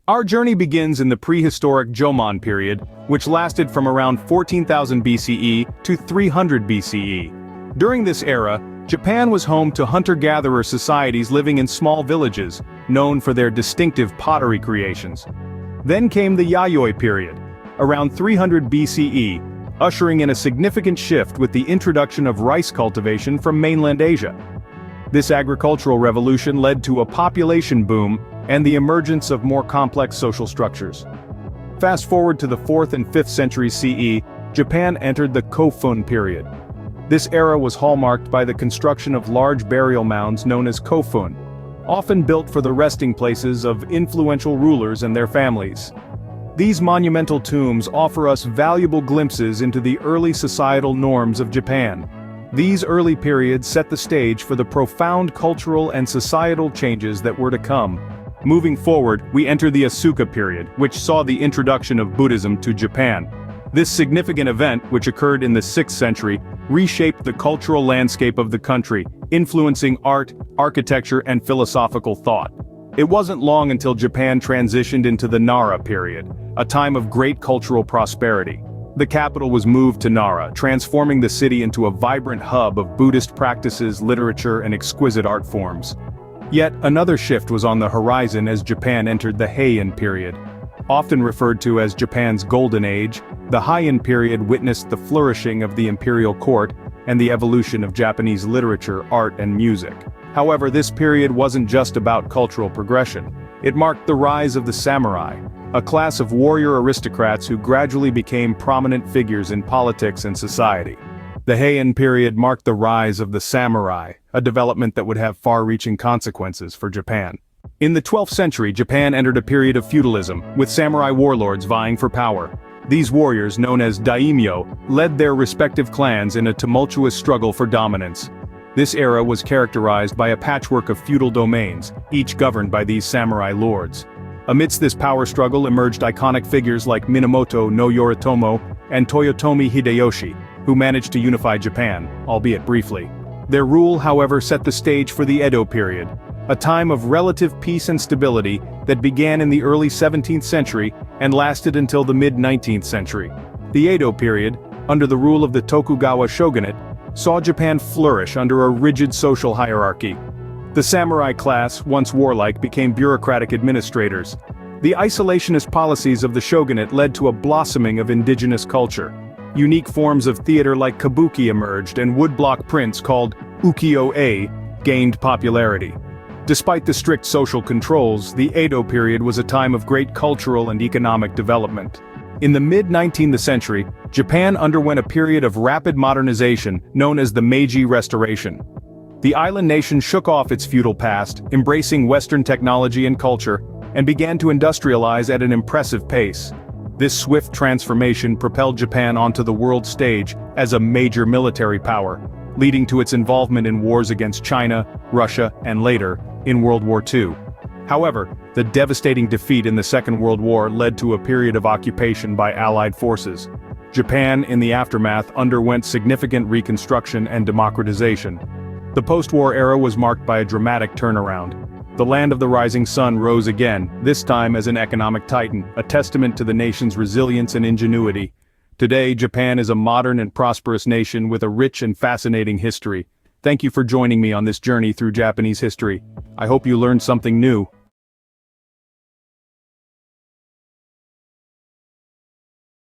Our journey begins in the prehistoric Jomon period, which lasted from around 14,000 BCE to 300 BCE. During this era, Japan was home to hunter-gatherer societies living in small villages, known for their distinctive pottery creations. Then came the Yayoi period, around 300 BCE, ushering in a significant shift with the introduction of rice cultivation from mainland Asia. This agricultural revolution led to a population boom and the emergence of more complex social structures. Fast forward to the 4th and 5th centuries CE, Japan entered the Kofun period. This era was hallmarked by the construction of large burial mounds known as kofun, often built for the resting places of influential rulers and their families. These monumental tombs offer us valuable glimpses into the early societal norms of Japan. These early periods set the stage for the profound cultural and societal changes that were to come. Moving forward, we enter the Asuka period, which saw the introduction of Buddhism to Japan. This significant event, which occurred in the 6th century, reshaped the cultural landscape of the country, influencing art, architecture, and philosophical thought. It wasn't long until Japan transitioned into the Nara period, a time of great cultural prosperity. The capital was moved to Nara, transforming the city into a vibrant hub of Buddhist practices, literature, and exquisite art forms. Yet, another shift was on the horizon as Japan entered the Heian period. Often referred to as Japan's Golden Age, the Heian period witnessed the flourishing of the imperial court and the evolution of Japanese literature, art, and music. However, this period wasn't just about cultural progression. It marked the rise of the samurai, a class of warrior aristocrats who gradually became prominent figures in politics and society. The Heian period marked the rise of the samurai, a development that would have far-reaching consequences for Japan. In the 12th century, Japan entered a period of feudalism, with samurai warlords vying for power. These warriors, known as daimyo, led their respective clans in a tumultuous struggle for dominance. This era was characterized by a patchwork of feudal domains, each governed by these samurai lords. Amidst this power struggle emerged iconic figures like Minamoto no Yoritomo and Toyotomi Hideyoshi, who managed to unify Japan, albeit briefly. Their rule, however, set the stage for the Edo period, a time of relative peace and stability that began in the early 17th century and lasted until the mid-19th century. The Edo period, under the rule of the Tokugawa shogunate, saw Japan flourish under a rigid social hierarchy. The samurai class, once warlike, became bureaucratic administrators. The isolationist policies of the shogunate led to a blossoming of indigenous culture. Unique forms of theater like kabuki emerged, and woodblock prints called ukiyo-e gained popularity. Despite the strict social controls, the Edo period was a time of great cultural and economic development. In the mid-19th century, Japan underwent a period of rapid modernization known as the Meiji Restoration. The island nation shook off its feudal past, embracing Western technology and culture, and began to industrialize at an impressive pace. This swift transformation propelled Japan onto the world stage as a major military power, leading to its involvement in wars against China, Russia, and later, in World War II. However, the devastating defeat in the Second World War led to a period of occupation by Allied forces. Japan, in the aftermath, underwent significant reconstruction and democratization. The post-war era was marked by a dramatic turnaround. The land of the rising sun rose again, this time as an economic titan, a testament to the nation's resilience and ingenuity. Today, Japan is a modern and prosperous nation with a rich and fascinating history. Thank you for joining me on this journey through Japanese history. I hope you learned something new.